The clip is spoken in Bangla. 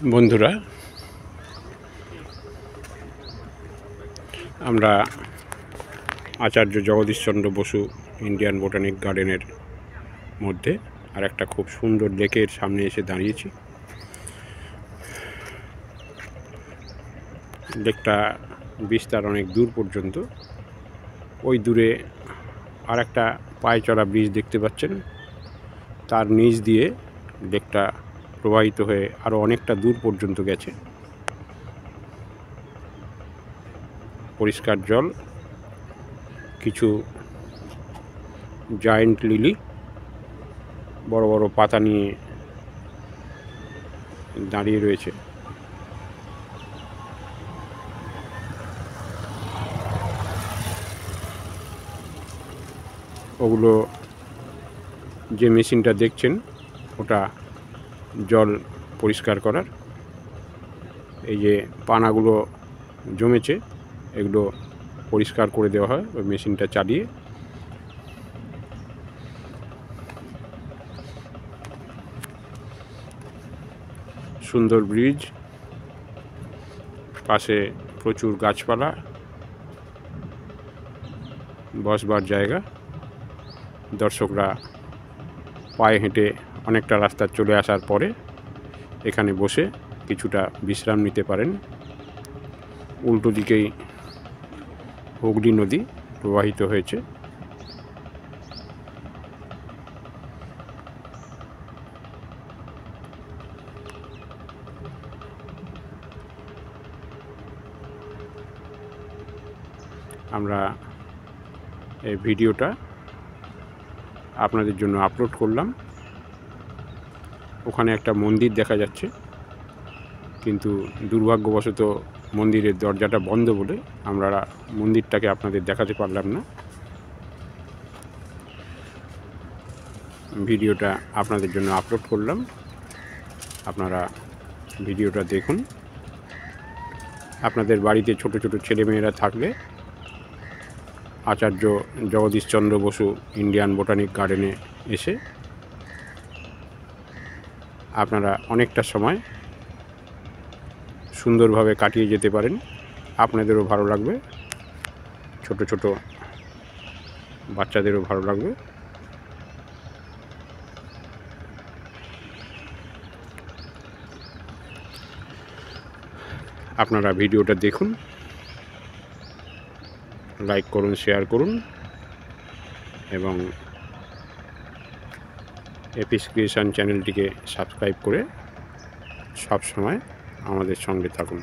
বন্ধুরা, আমরা আচার্য জগদীশচন্দ্র বসু ইন্ডিয়ান বোটানিক গার্ডেনের মধ্যে আর একটা খুব সুন্দর লেকের সামনে এসে দাঁড়িয়েছি। লেকটা বিস্তার অনেক দূর পর্যন্ত। ওই দূরে আর একটা পায়ে চলা ব্রিজ দেখতে পাচ্ছেন, তার নিচ দিয়ে লেকটা প্রবাহিত হয়ে আরও অনেকটা দূর পর্যন্ত গেছে। পরিষ্কার জল, কিছু জায়েন্ট লিলি বড় বড় পাতা নিয়ে দাঁড়িয়ে রয়েছে। ওগুলো যে মেশিনটা দেখছেন ওটা জল পরিষ্কার করার। এই যে পানাগুলো জমেছে এগুলো পরিষ্কার করে দেওয়া হয় ওই মেশিনটা চালিয়ে। সুন্দর ব্রিজ, পাশে প্রচুর গাছপালা, বসবার জায়গা। দর্শকরা পায়ে হেঁটে অনেকটা রাস্তা চলে আসার পরে এখানে বসে কিছুটা বিশ্রাম নিতে পারেন। উল্টো দিকেই হুগলি নদী প্রবাহিত হয়েছে। আমরা এই ভিডিওটা আপনাদের জন্য আপলোড করলাম। ওখানে একটা মন্দির দেখা যাচ্ছে, কিন্তু দুর্ভাগ্যবশত মন্দিরের দরজাটা বন্ধ বলে আমরা মন্দিরটাকে আপনাদের দেখাতে পারলাম না। ভিডিওটা আপনাদের জন্য আপলোড করলাম, আপনারা ভিডিওটা দেখুন। আপনাদের বাড়িতে ছোট ছোট ছেলেমেয়েরা থাকলে আচার্য জগদীশচন্দ্র বসু ইন্ডিয়ান বোটানিক গার্ডেনে এসে আপনারা অনেকটা সময় সুন্দরভাবে কাটিয়ে যেতে পারেন। আপনাদেরও ভালো লাগবে, ছোট ছোট বাচ্চাদেরও ভালো লাগবে। আপনারা ভিডিওটা দেখুন, লাইক করুন, শেয়ার করুন এবং এপিস ক্রিয়েশন চ্যানেলটিকে সাবস্ক্রাইব করে সব সময় আমাদের সঙ্গে থাকুন।